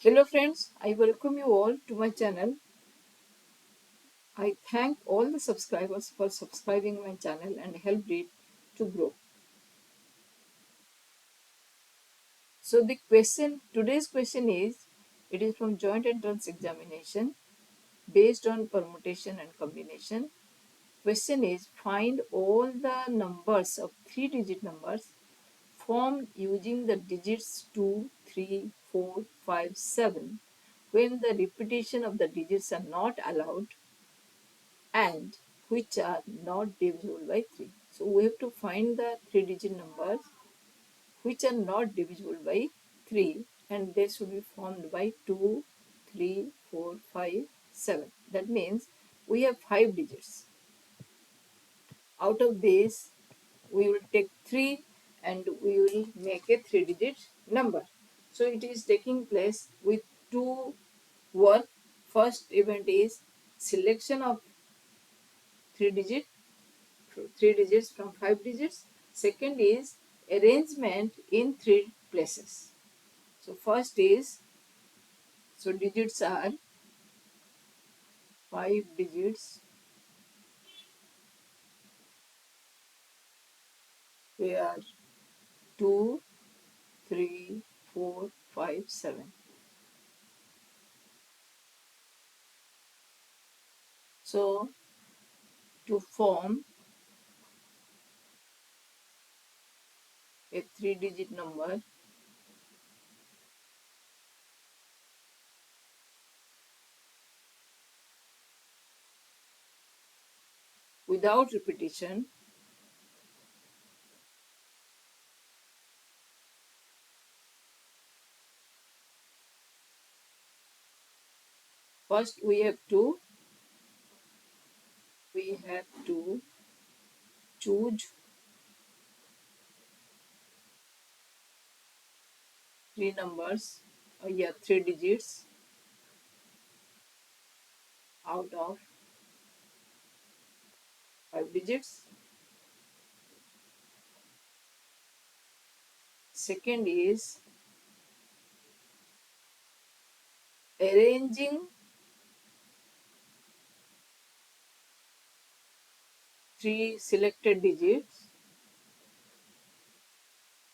Hello friends, I welcome you all to my channel. I thank all the subscribers for subscribing my channel and helped it to grow. So today's question is, it is from joint entrance examination based on permutation and combination. Question is, find all the numbers of 3-digit numbers formed using the digits 2, 3, 4, 5, 7 when the repetition of the digits are not allowed and which are not divisible by 3. So we have to find the 3-digit numbers which are not divisible by 3 and they should be formed by 2, 3, 4, 5, 7. That means we have 5 digits. Out of this we will take 3 and we will make a 3-digit number. So it is taking place with two work. First event is selection of 3 digit 3 digits from 5 digits. Second is arrangement in 3 places. So first is, so digits are 5 digits where 2, 3, 4, 5, 7. So to form a 3-digit number, without repetition, first we have to choose 3 numbers, 3 digits out of 5 digits. Second is arranging 3 selected digits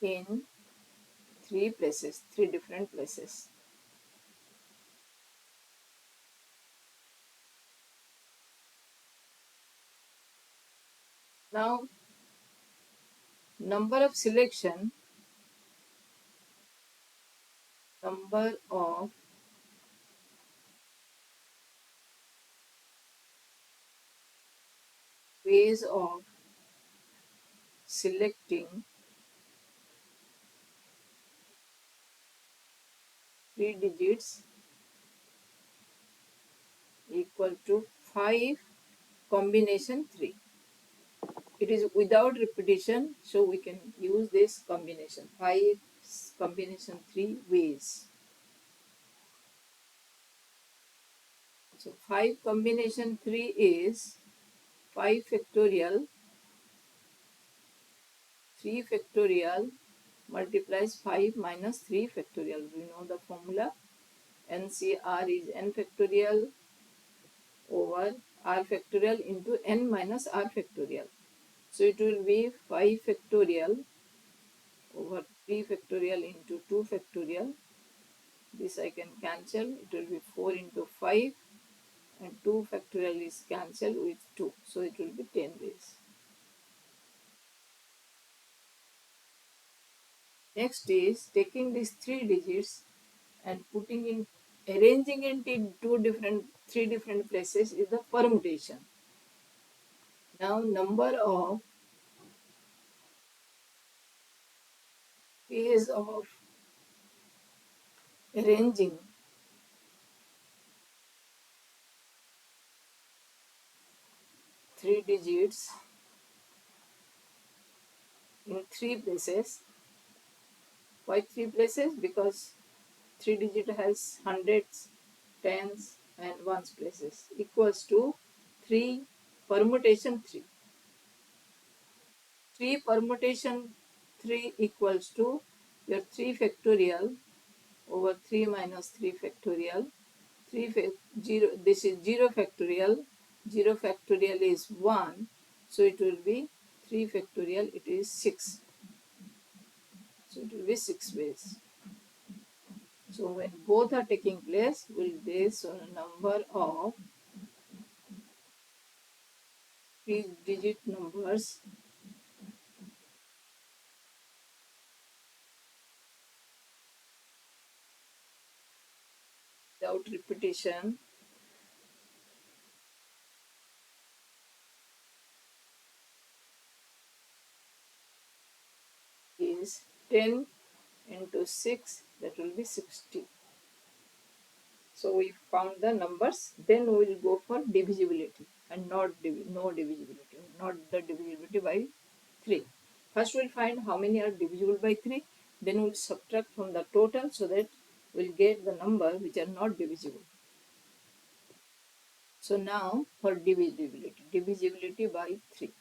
in 3 different places. Now, number of ways of selecting 3 digits equal to 5 combination 3. It is without repetition, so we can use this combination 5 combination 3 ways. So 5 combination 3 is 5 factorial 3 factorial multiplies 5 minus 3 factorial. We know the formula. NCR is n factorial over r factorial into n minus r factorial. So it will be 5 factorial over 3 factorial into 2 factorial. This I can cancel. It will be 4 into 5 and 2 factorial is cancelled with 2. So it will be 10 ways. Next is taking these 3 digits and arranging it in 3 different places is the permutation. Now number of ways of arranging 3 digits in 3 places. Why 3 places? Because 3 digit has hundreds, tens and ones places equals to 3 permutation 3. 3 permutation 3 equals to your 3 factorial over 3 minus 3 factorial. 0, this is 0 factorial. 0 factorial is 1. So it will be 3 factorial, it is 6. So it will be 6 ways. So when both are taking place, we'll base on a number of 3-digit numbers without repetition is 10 into 6, that will be 60. So we found the numbers, then we will go for divisibility and no divisibility, not the divisibility by 3. First we'll find how many are divisible by 3, then we'll subtract from the total so that we'll get the number which are not divisible. So now for divisibility by 3.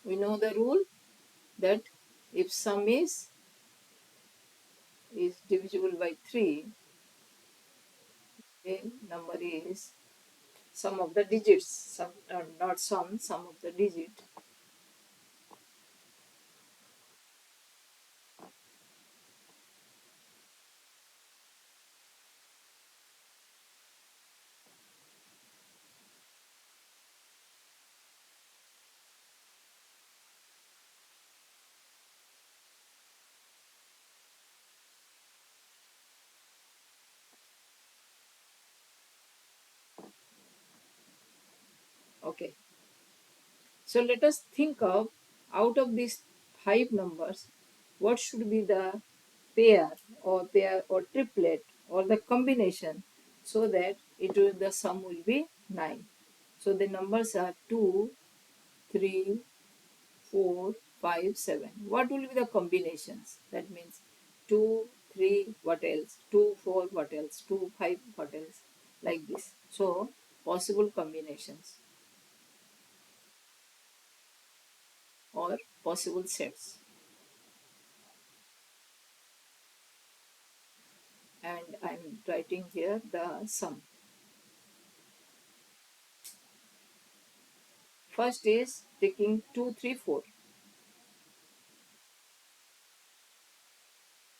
We know the rule that if sum is divisible by 3, the number is sum of the digits, not sum of the digit. Okay. So let us think of, out of these 5 numbers, what should be the pair or triplet or the combination so that the sum will be 9. So the numbers are 2, 3, 4, 5, 7. What will be the combinations? That means 2, 3, what else? 2, 4, what else? 2, 5, what else? Like this. So possible combinations or possible sets. And I'm writing here the sum. First is taking 2, 3, 4.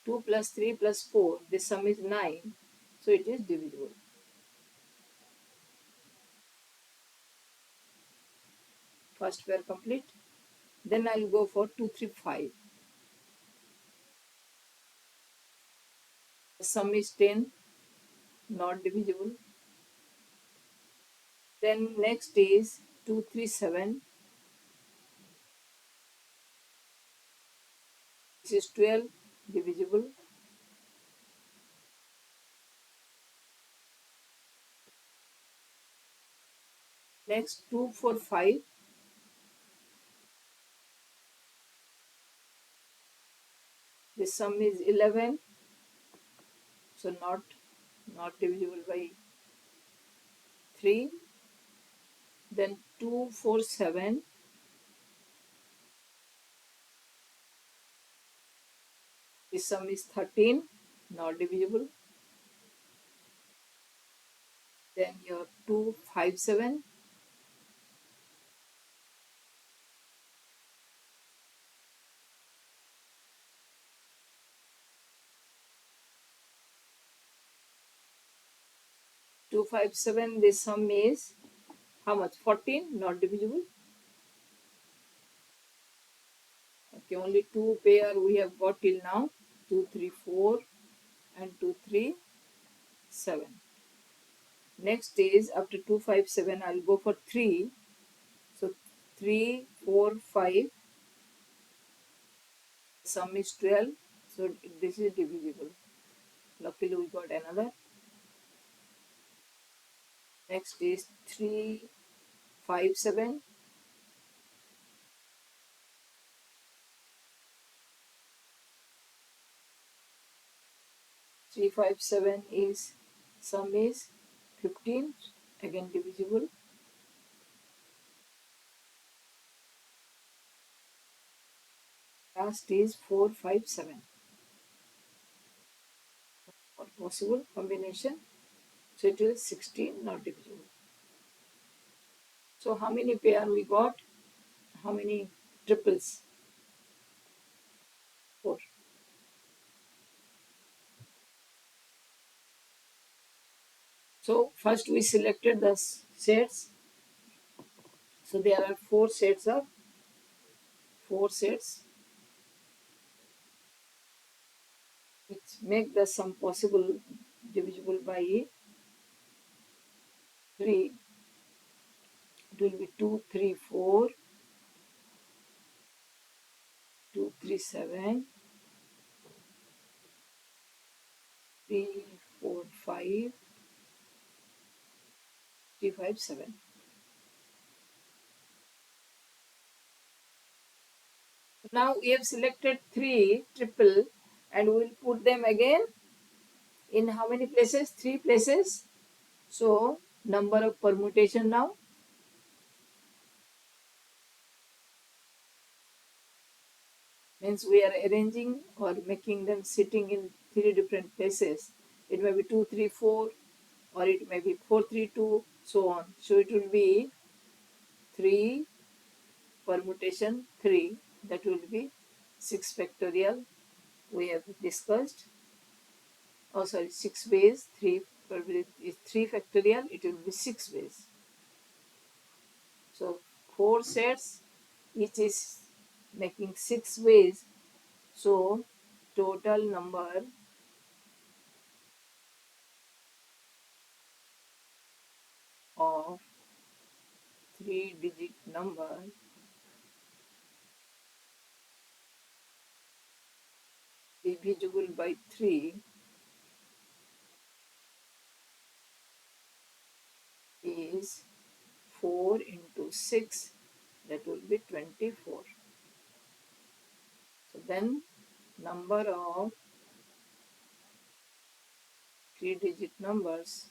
2 plus 3 plus 4, the sum is 9, so it is divisible. First pair complete. Then I'll go for 2, 3, 5. The sum is 10, not divisible. Then next is 2, 3, 7. This is 12, divisible. Next 2, 4, 5. The sum is 11, so not divisible by 3. Then 2, 4, 7. The sum is 13, not divisible. Then your 2, 5, 7. Two, 5, 7, the sum is how much? 14, not divisible. Okay, only 2 pair we have got till now. 2, 3, 4 and 2, 3, 7. Next is after 2, 5, 7, I'll go for 3. So 3, 4, 5. Sum is 12. So this is divisible. Luckily we got another. Next is 3, 5, 7. 3, 5, 7 is sum is 15. Again divisible. Last is 4, 5, 7. Or possible combination. So it is 16 not divisible. So how many pair we got? How many triples? 4. So first we selected the sets. So there are 4 sets which make the sum possible divisible by 3. It will be 2, 3, 4, 2, 3, 7, 3, 4, 5, 3, 5, 7. Now we have selected 3 triple and we will put them again in how many places? 3 places. So number of permutation now means we are arranging or making them sitting in 3 different places. It may be 2, 3, 4 or it may be 4, 3, 2 so on. So it will be 3 permutation 3, that will be 6 factorial we have discussed. Oh sorry, 6 ways, 3 is 3 factorial, it will be 6 ways. So 4 sets, each is making 6 ways. So total number of 3-digit number divisible by 3 is 4 into 6, that will be 24. So then number of 3-digit numbers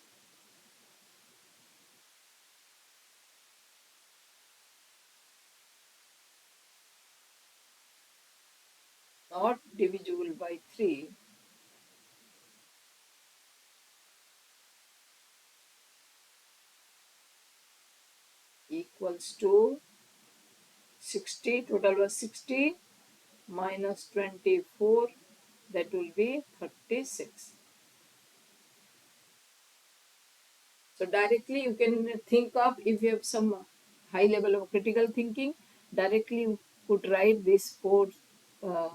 not divisible by 3 equals to 60, total was 60 minus 24, that will be 36. So directly you can think of, if you have some high level of critical thinking, directly you could write these 4 uh,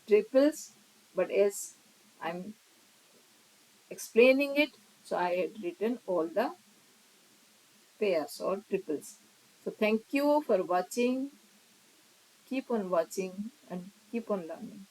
triples, but as I'm explaining it, so I had written all the pairs or triples. So thank you for watching. Keep on watching and keep on learning.